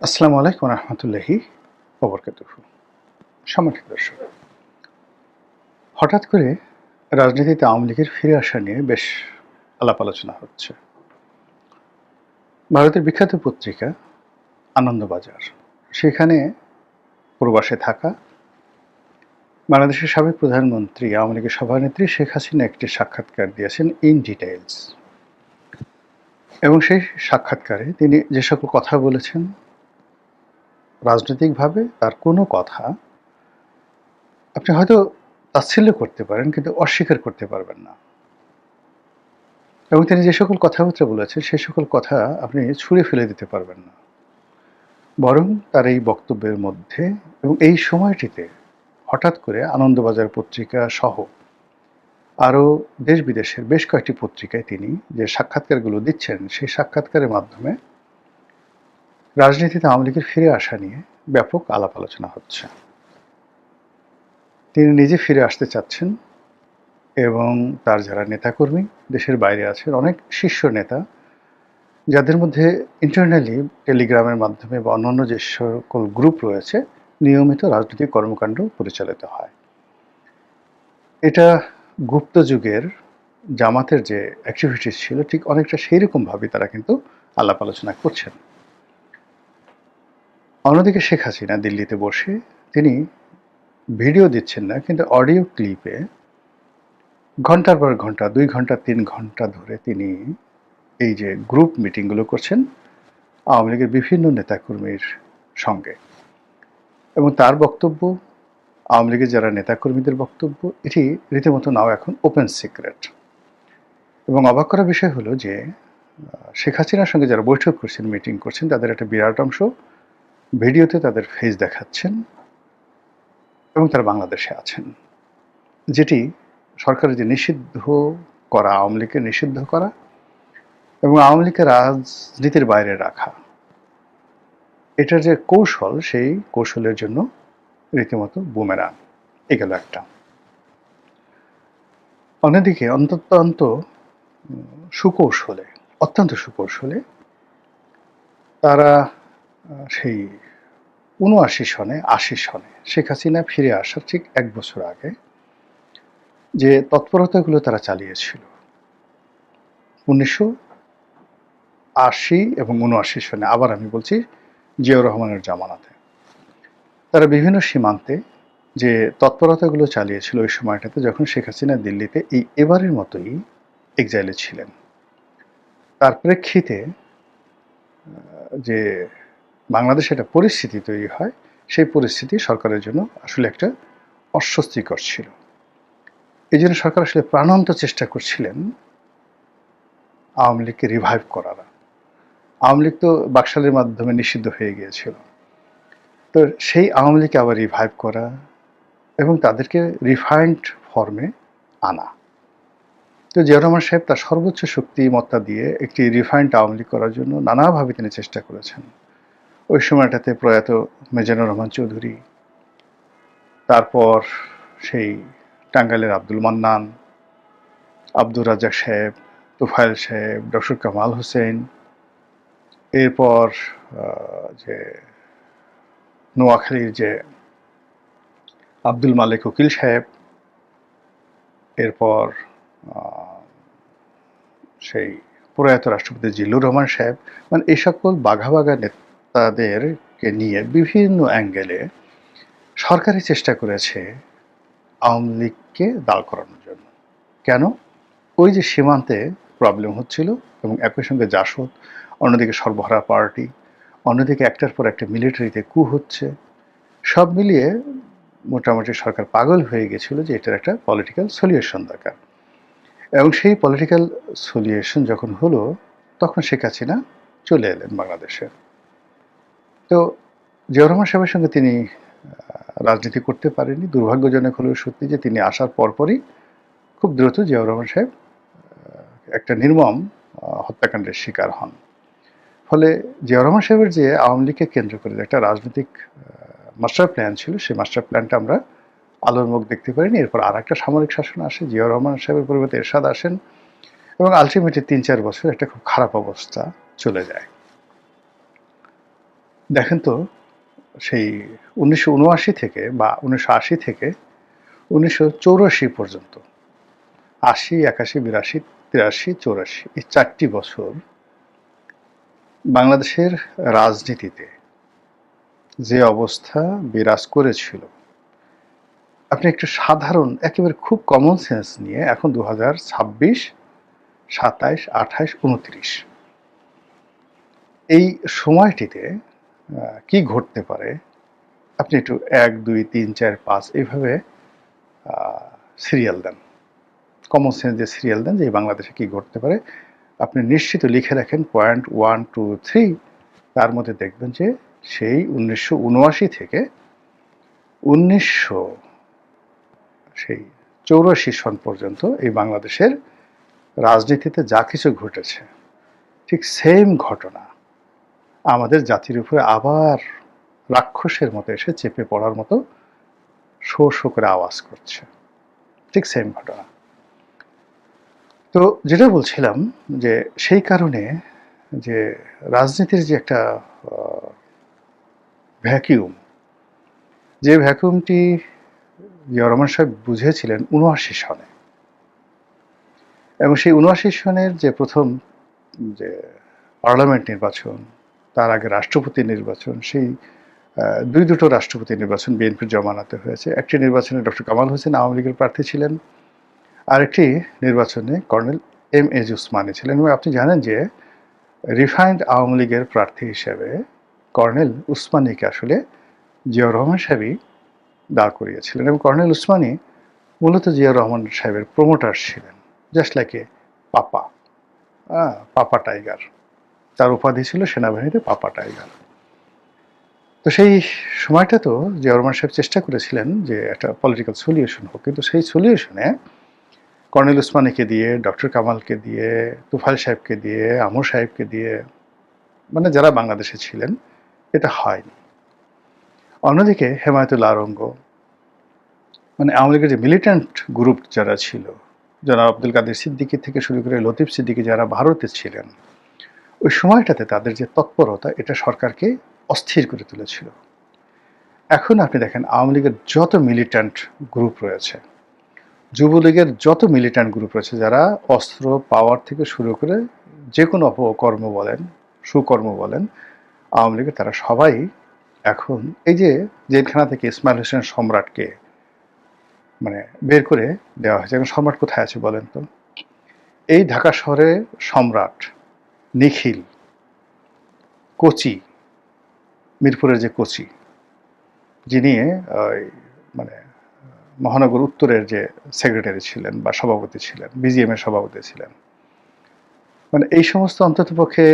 আসসালামু আলাইকুম রহমতুল্লাহি ওবরকাতুহু। সম্মানিত দর্শক, হঠাৎ করে রাজনীতিতে আওয়ামী লীগের ফিরে আসা নিয়ে বেশ আলাপ আলোচনা হচ্ছে। ভারতের বিখ্যাত পত্রিকা আনন্দবাজার, সেখানে প্রবাসে থাকা বাংলাদেশের সাবেক প্রধানমন্ত্রী আওয়ামী লীগের সভানেত্রী শেখ হাসিনা একটি সাক্ষাৎকার দিয়েছেন ইন ডিটেইলস, এবং সেই সাক্ষাৎকারে তিনি যে সকল কথা বলেছেন, রাজনৈতিকভাবে তার কোনো কথা আপনি হয়তো তাচ্ছিল্য করতে পারেন, কিন্তু অস্বীকার করতে পারবেন না। এবং তিনি যে সকল কথাবার্তা বলেছেন, সে সকল কথা আপনি ছুঁড়ে ফেলে দিতে পারবেন না। বরং তার এই বক্তব্যের মধ্যে এবং এই সময়টিতে হঠাৎ করে আনন্দবাজার পত্রিকা সহ আরও দেশ বিদেশের বেশ কয়েকটি পত্রিকায় তিনি যে সাক্ষাৎকারগুলো দিচ্ছেন, সেই সাক্ষাৎকারের মাধ্যমে রাজনীতিতে আওয়ামী লীগের ফিরে আসা নিয়ে ব্যাপক আলাপ আলোচনা হচ্ছে। তিনি নিজে ফিরে আসতে চাচ্ছেন, এবং তার যারা নেতাকর্মী দেশের বাইরে আছেন, অনেক শীর্ষ নেতা, যাদের মধ্যে ইন্টারনালি টেলিগ্রামের মাধ্যমে বা অন্যান্য যে সকল গ্রুপ রয়েছে, নিয়মিত রাজনৈতিক কর্মকাণ্ড পরিচালিত হয়। এটা গুপ্ত যুগের জামাতের যে অ্যাক্টিভিটিস ছিল, ঠিক অনেকটা সেই রকমভাবে তারা কিন্তু আলাপ আলোচনা করছেন। অন্যদিকে শেখ হাসিনা দিল্লিতে বসে তিনি ভিডিও দিচ্ছেন না, কিন্তু অডিও ক্লিপে ঘন্টার পর ঘন্টা, 2 ঘন্টা 3 ঘন্টা ধরে তিনি এই যে গ্রুপ মিটিংগুলো করছেন আওয়ামী লীগের বিভিন্ন নেতাকর্মীর সঙ্গে। এবং তার বক্তব্য, আওয়ামী লীগের যারা নেতাকর্মীদের বক্তব্য, এটি রীতিমতো নাও এখন ওপেন সিক্রেট। এবং অবাক করার বিষয় হলো যে শেখ হাসিনার সঙ্গে যারা বৈঠক করছেন, মিটিং করছেন, তাদের একটা বিরাট অংশ ভিডিওতে তাদের ফেস দেখাচ্ছেন এবং তারা বাংলাদেশে আছেন, যেটি সরকারের যে নিষিদ্ধ করা, আওয়ামী লীগকে নিষিদ্ধ করা এবং আওয়ামী লীগকে রাজনীতির বাইরে রাখা, এটার যে কৌশল, সেই কৌশলের জন্য রীতিমতো বুমেরাং। এ গেল একটা। অন্যদিকে অত্যন্ত সুকৌশলে, অত্যন্ত সুকৌশলে তারা সেই ৭৯ সনে ৮০ সনে শেখ হাসিনা ফিরে আসার ঠিক ১ বছর আগে যে তৎপরতাগুলো তারা চালিয়েছিল ১৯৮০ এবং ৭৯ সনে, আবার আমি বলছি জিয়াউর রহমানের জামানাতে, তারা বিভিন্ন সীমান্তে যে তৎপরতাগুলো চালিয়েছিল ওই সময়টাতে, যখন শেখ হাসিনা দিল্লিতে এই এবারের মতোই এক্সাইলে ছিলেন, তার প্রেক্ষিতে যে বাংলাদেশে একটা পরিস্থিতি তৈরি হয়, সেই পরিস্থিতি সরকারের জন্য আসলে একটা অস্বস্তিকর ছিল। এই জন্য সরকার আসলে প্রাণান্ত চেষ্টা করছিলেন আওয়ামী লীগকে রিভাইভ করার। আওয়ামী লীগ তো বাকশালের মাধ্যমে নিষিদ্ধ হয়ে গিয়েছিল, তো সেই আওয়ামী লীগকে আবার রিভাইভ করা এবং তাদেরকে রিফাইন্ড ফর্মে আনা। তো জিয়াউর রহমান সাহেব তার সর্বোচ্চ শক্তিমত্তা দিয়ে একটি রিফাইন্ড আওয়ামী লীগ করার জন্য নানাভাবে তিনি চেষ্টা করেছেন। ওই সময়টাতে প্রয়াত মিজানুর রহমান চৌধুরী, তারপর সেই টাঙ্গাইলের আব্দুল মান্নান, আব্দুর রাজ্জাক সাহেব, তুফাইল সাহেব, ডক্টর কামাল হোসেন, এরপর যে নোয়াখালীর যে আব্দুল মালিক উকিল সাহেব, এরপর সেই প্রয়াত রাষ্ট্রপতি জিল্লুর রহমান সাহেব, মানে এই সকল বাঘা বাঘা নেতাদেরকে নিয়ে বিভিন্ন অ্যাঙ্গেলে সরকারি চেষ্টা করেছে আওয়ামী লীগকে দাঁড় করানোর জন্য। কেন? ওই যে সীমান্তে প্রবলেম হচ্ছিল, এবং একই সঙ্গে জাসদ, অন্যদিকে সর্বহারা পার্টি, অন্যদিকে একটার পর একটা মিলিটারিতে কু হচ্ছে, সব মিলিয়ে মোটামুটি সরকার পাগল হয়ে গেছিল যে এটার একটা পলিটিক্যাল সলিউশন দরকার। এবং সেই পলিটিক্যাল সলিউশন যখন হলো, তখন শেখ হাসিনা চলে এলেন বাংলাদেশে। তো জিয়াউর রহমান সাহেবের সঙ্গে তিনি রাজনীতি করতে পারেননি। দুর্ভাগ্যজনক হলেও সত্যি যে তিনি আসার পরপরই খুব দ্রুত জিয়াউর রহমান সাহেব একটা নির্মম হত্যাকাণ্ডের শিকার হন। ফলে জিয়াউর রহমান সাহেবের যে আওয়ামী লীগকে কেন্দ্র করে একটা রাজনৈতিক মাস্টার প্ল্যান ছিল, সেই মাস্টার প্ল্যানটা আমরা আলোর মুখ দেখতে পারিনি। এরপর আর একটা সামরিক শাসন আসে, জিয়াউর রহমান সাহেবের পরিবর্তে এরশাদ আসেন, এবং আলটিমেটলি ৩-৪ বছর একটা খুব খারাপ অবস্থা চলে যায়। দেখেন তো, সেই ১৯৭৯ থেকে বা ১৯৮০ থেকে ১৯৮৪ পর্যন্ত, ৮০, ৮১, ৮২, ৮৩, ৮৪, এই ৪টি বছর বাংলাদেশের রাজনীতিতে যে অবস্থা বিরাজ করেছিল, আপনি একটু সাধারণ একেবারে খুব কমন সেন্স নিয়ে এখন ২০২৬, ২৭, ২৮, ২৯ এই সময়টিতে কি ঘটতে পারে আপনি একটু ১, ২, ৩, ৪, ৫ এইভাবে সিরিয়াল দেন, কমন সেন্স দিয়ে সিরিয়াল দেন যে বাংলাদেশে কি ঘটতে পারে। আপনি নিশ্চিত লিখে রাখেন পয়েন্ট 1, 2, 3, তার মধ্যে দেখবেন যে সেই ১৯৭৯ থেকে ১৯৮৪ সন পর্যন্ত এই বাংলাদেশের রাজনীতিতে যা কিছু ঘটেছে, ঠিক সেম ঘটনা আমাদের জাতির উপরে আবার রাক্ষসের মতো এসে চেপে পড়ার মতো শো শো করে আওয়াজ করছে, ঠিক সেম ঘটনা। তো যেটা বলছিলাম যে সেই কারণে যে রাজনীতির যে একটা ভ্যাকিউম, যে ভ্যাকুয়ামটি জিয়া রহমান সাহেব বুঝেছিলেন ৭৯ সনে, এবং সেই ৭৯ সনের যে প্রথম যে পার্লামেন্ট নির্বাচন, তার আগে রাষ্ট্রপতি নির্বাচন, সেই দুটো রাষ্ট্রপতি নির্বাচন বিএনপির জমানাতে হয়েছে। একটি নির্বাচনে ডক্টর কামাল হোসেন আওয়ামী লীগের প্রার্থী ছিলেন, আরেকটি নির্বাচনে কর্নেল M.A. উসমানী ছিলেন। এবং আপনি জানেন যে রিফাইন্ড আওয়ামী লীগের প্রার্থী হিসেবে কর্নেল উসমানীকে আসলে জিয়াউর রহমান সাহেবই দাঁড় করিয়েছিলেন, এবং কর্নেল উসমানী মূলত জিয়াউর রহমান সাহেবের প্রমোটার ছিলেন, just like a papa, papa tiger. তার উপাধি ছিল সেনাবাহিনীতে পাপা টাইগার। তো সেই সময়টা তো জিয়াউর রহমান সাহেব চেষ্টা করেছিলেন যে একটা পলিটিক্যাল সলিউশন হোক, কিন্তু সেই সলিউশনে কর্নেল উসমানীকে দিয়ে, ডক্টর কামালকে দিয়ে, তুফাইল সাহেবকে দিয়ে, আমর সাহেবকে দিয়ে, মানে যারা বাংলাদেশে ছিলেন, এটা হয়নি। অন্যদিকে হেমায়েতুল্লাহ আরঙ্গ, মানে আওয়ামী লীগের যে মিলিট্যান্ট গ্রুপ যারা ছিল, জনাব আব্দুল কাদের সিদ্দিকী থেকে শুরু করে লতিফ সিদ্দিকী যারা ভারতে ছিলেন, ওই সময়টাতে তাদের যে তৎপরতা, এটা সরকারকে অস্থির করে তুলেছিল। এখন আপনি দেখেন আওয়ামী লীগের যত মিলিট্যান্ট গ্রুপ রয়েছে, যুবলীগের যত মিলিট্যান্ট গ্রুপ রয়েছে, যারা অস্ত্র পাওয়ার থেকে শুরু করে যে কোনো অপকর্ম বলেন, সুকর্ম বলেন, আওয়ামী লীগের তারা সবাই এখন এই যে জেলখানা থেকে ইসমাইল হোসেন সম্রাটকে মানে বের করে দেওয়া হয়েছে। এখন সম্রাট কোথায় আছে বলেন তো? এই ঢাকা শহরে সম্রাট, নিখিল, কোচি, মিরপুরের যে কোচি, যিনি মানে মহানগর উত্তরের যে সেক্রেটারি ছিলেন বা সভাপতি ছিলেন, বিজিএম এর সভাপতি ছিলেন, মানে এই সমস্ত অন্ততপক্ষে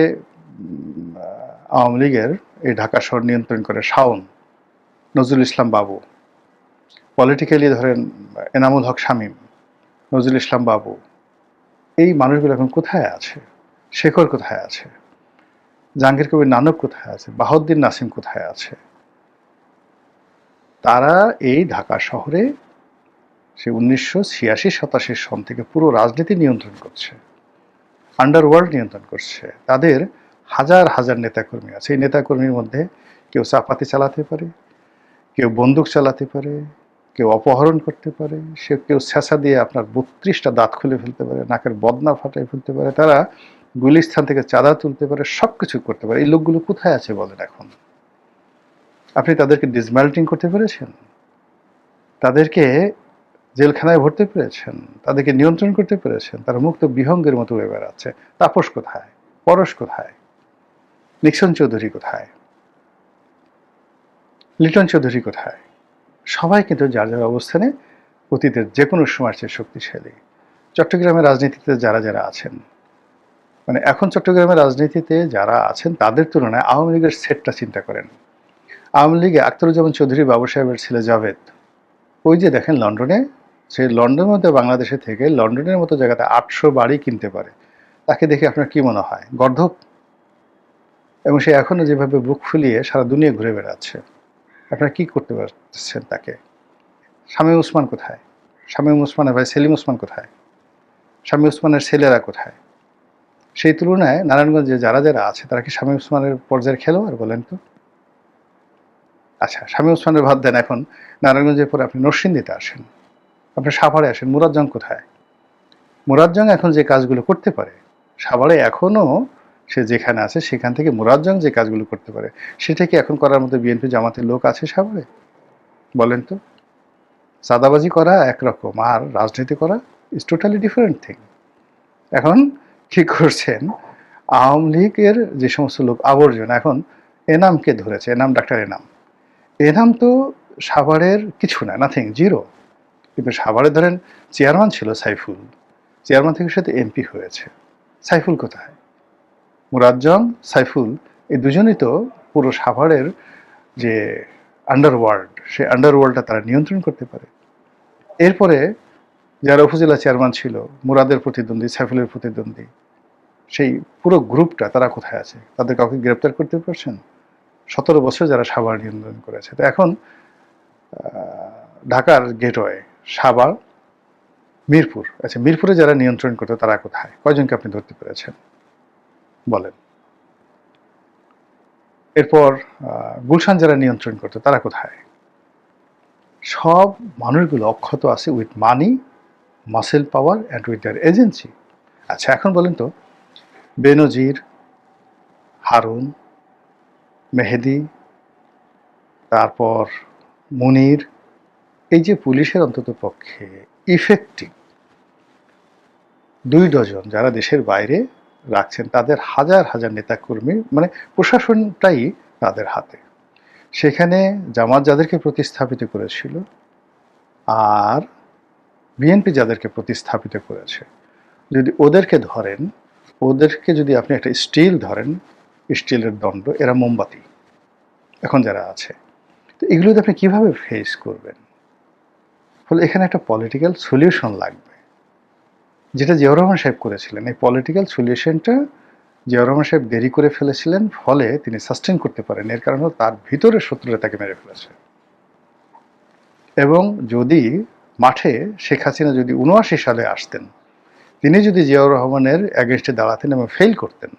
আওয়ামী লীগের এই ঢাকা শহর নিয়ন্ত্রণ করে শাওন, নজরুল ইসলাম বাবু, পলিটিক্যালি ধরেন এনামুল হক শামীম, নজরুল ইসলাম বাবু, এই মানুষগুলো এখন কোথায় আছে? শেখর কোথায় আছে? জাহাঙ্গীর কবির নানক কোথায় আছে? বাহাউদ্দিন নাসিম কোথায় আছে? তারা এই ঢাকা শহরে সে ১৯৮৬-৮৭ সন থেকে পুরো রাজনীতি নিয়ন্ত্রণ করছে, আন্ডারওয়ার্ল্ড নিয়ন্ত্রণ করছে। তাদের হাজার হাজার নেতাকর্মী আছে। এই নেতাকর্মীর মধ্যে কেউ চাপাতি চালাতে পারে, কেউ বন্দুক চালাতে পারে, কেউ অপহরণ করতে পারে, সে কেউ ছ্যাঁচা দিয়ে আপনার ৩২টা দাঁত খুলে ফেলতে পারে, নাকের বদনা ফাটাই ফেলতে পারে, তারা গুলিস্থান থেকে চাঁদা তুলতে পারে, সব কিছু করতে পারে। এই লোকগুলো কোথায় আছে বলেন এখন? আপনি তাদেরকে ডিসম্যাল্টিং করতে পেরেছেন? তাদেরকে জেলখানায় ভরতে পেরেছেন? তাদেরকে নিয়ন্ত্রণ করতে পেরেছেন? তারা মুক্ত বিহঙ্গের মতো উড়ে বেড়াচ্ছে। তাপস কোথায়? পরশ কোথায়? নিক্সন চৌধুরী কোথায়? লিটন চৌধুরী কোথায়? সবাই কিন্তু যার যার অবস্থানে অতীতের যে কোনো সময়ের চেয়ে শক্তিশালী। চট্টগ্রামের রাজনীতিতে যারা যারা আছেন, মানে এখন চট্টগ্রামের রাজনীতিতে যারা আছেন তাদের তুলনায় আওয়ামী লীগের সেটটা চিন্তা করেন। আওয়ামী লীগে আখতারুজ্জামান চৌধুরী বাবু সাহেবের ছেলে জাভেদ, ওই যে দেখেন লন্ডনে, সে লন্ডনের মধ্যে বাংলাদেশে থেকে লন্ডনের মতো জায়গাতে ৮০০ বাড়ি কিনতে পারে। তাকে দেখে আপনার কি মনে হয়? গর্ধপ? এবং সে এখনো যেভাবে বুক ফুলিয়ে সারা দুনিয়া ঘুরে বেড়াচ্ছে, আপনারা কি করতে পারছেন তাকে? শামীম ওসমান কোথায়? শামীম ওসমানের ভাই সেলিম ওসমান কোথায়? শামীম ওসমানের ছেলেরা কোথায়? সেই তুলনায় নারায়ণগঞ্জে যারা যারা আছে তারা কি শামীম ওসমানের পর্যায়ের খেলোয়াড় বলেন তো? আচ্ছা, শামীম ওসমানের বাদ দেন, এখন নারায়ণগঞ্জের পরে আপনি নরসিংদীতে আসেন, আপনি সাভারে আসেন, মুরাজ্জং কোথায়? মুরাজ্জং এখন যে কাজগুলো করতে পারে, সাভারে এখনও সে যেখানে আছে সেখান থেকে মুরাজ্জং যে কাজগুলো করতে পারে, সেটা কি এখন করার মতো বিএনপি জামাতের লোক আছে সাভারে? বলেন তো। চাঁদাবাজি করা একরকম, আর রাজনীতি করা ইজ টোটালি ডিফারেন্ট থিং। এখন কি করছেন, আওয়ামী লীগের যে সমস্ত লোক আবর্জনা, এখন এনামকে ধরেছে, এনাম, ডাক্তার এনাম। এনাম তো সাভারের কিছু না, নাথিং, জিরো। কিন্তু সাভারে ধরেন চেয়ারম্যান ছিল সাইফুল, চেয়ারম্যান থেকে সাথে এমপি হয়েছে। সাইফুল কোথায়? মুরাজ্জং, সাইফুল, এই দুজনই তো পুরো সাভারের যে আন্ডারওয়ার্ল্ড, সেই আন্ডারওয়ার্ল্ডটা তারা নিয়ন্ত্রণ করতে পারে। এরপরে যারা উপজেলা চেয়ারম্যান ছিল, মুরাদের প্রতিদ্বন্দ্বী, সাইফুলের প্রতিদ্বন্দ্বী, সেই পুরো গ্রুপটা তারা কোথায় আছে? তাদের কাউকে গ্রেপ্তার করতে পারছেন? 17 বছর যারা সাভার নিয়ন্ত্রণ করেছে। তো এখন ঢাকার গেটওয়ে, সাভার, মিরপুর, আচ্ছা মিরপুরে যারা নিয়ন্ত্রণ করতো তারা কোথায়? কয়জনকে আপনি ধরতে পেরেছেন বলেন? এরপর গুলশান যারা নিয়ন্ত্রণ করতো তারা কোথায়? সব মানুষগুলো অক্ষত আছে with money, muscle power and with their agency. আচ্ছা, এখন বলেন তো, বেনজির, হারুন, মেহেদি, তারপর মুনির, এই যে পুলিশের অন্তত পক্ষে ইফেক্টিভ 2 ডজন যারা দেশের বাইরে রাখছেন, তাদের হাজার হাজার নেতাকর্মী, মানে প্রশাসনটাই তাদের হাতে। সেখানে জামাত যাদেরকে প্রতিস্থাপিত করেছিল আর বিএনপি যাদেরকে প্রতিস্থাপিত করেছে, যদি ওদেরকে ধরেন, ওদেরকে যদি আপনি একটা স্টিল ধরেন, স্টিলের দণ্ড, এরা মোমবাতি এখন যারা আছে। তো এগুলোতে আপনি কীভাবে ফেস করবেন? ফলে এখানে একটা পলিটিক্যাল সলিউশন লাগবে, যেটা জিয়াউর রহমান সাহেব করেছিলেন। এই পলিটিক্যাল সলিউশনটা জিয়াউর রহমান সাহেব দেরি করে ফেলেছিলেন, ফলে তিনি সাস্টেন করতে পারেন। এর কারণ হল তার ভিতরের শত্রুরা তাকে মেরে ফেলেছে। এবং যদি মাঠে শেখ হাসিনা যদি ৭৯ সালে আসতেন, তিনি যদি জিয়াউর রহমানের অ্যাগেনস্টে দাঁড়াতেন এবং ফেল করতেন,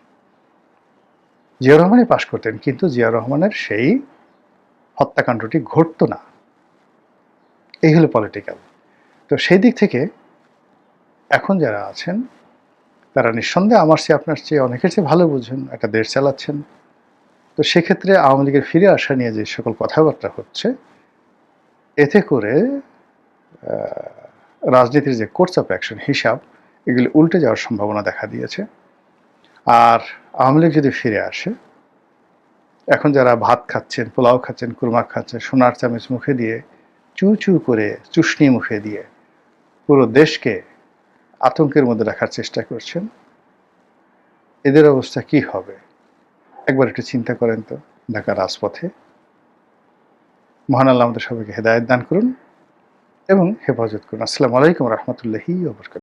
জিয়াউর রহমানই পাশ করতেন, কিন্তু জিয়াউর রহমানের সেই হত্যাকাণ্ডটি ঘটতো না। এই হলো পলিটিক্যাল। তো সেই দিক থেকে এখন যারা আছেন তারা নিঃসন্দেহে আমার চেয়ে, আপনার চেয়ে, অনেকের চেয়ে ভালো বুঝেন, একটা দেশ চালাচ্ছেন। তো সেক্ষেত্রে আওয়ামী লীগের ফিরে আসা নিয়ে যে সকল কথাবার্তা হচ্ছে, এতে করে রাজনীতির যে কোর্স অফ অ্যাকশন, হিসাব, এগুলি উল্টে যাওয়ার সম্ভাবনা দেখা দিয়েছে। আর আওয়ামী লীগ যদি ফিরে আসে, এখন যারা ভাত খাচ্ছেন, পোলাও খাচ্ছেন, কুরমা খাচ্ছেন, সোনার চামচ মুখে দিয়ে, চু চু করে চুষনি মুখে দিয়ে পুরো দেশকে আতঙ্কের মধ্যে রাখার চেষ্টা করছেন, এদের অবস্থা কি হবে একবার একটু চিন্তা করেন তো। ঢাকার রাজপথে মহান আল্লাহ আমাদের সবাইকে হেদায়েত দান করুন এবং হেফাজত করুন। আসসালামু আলাইকুম রহমতুল্লাহি ওয়া বারাকাতুহু।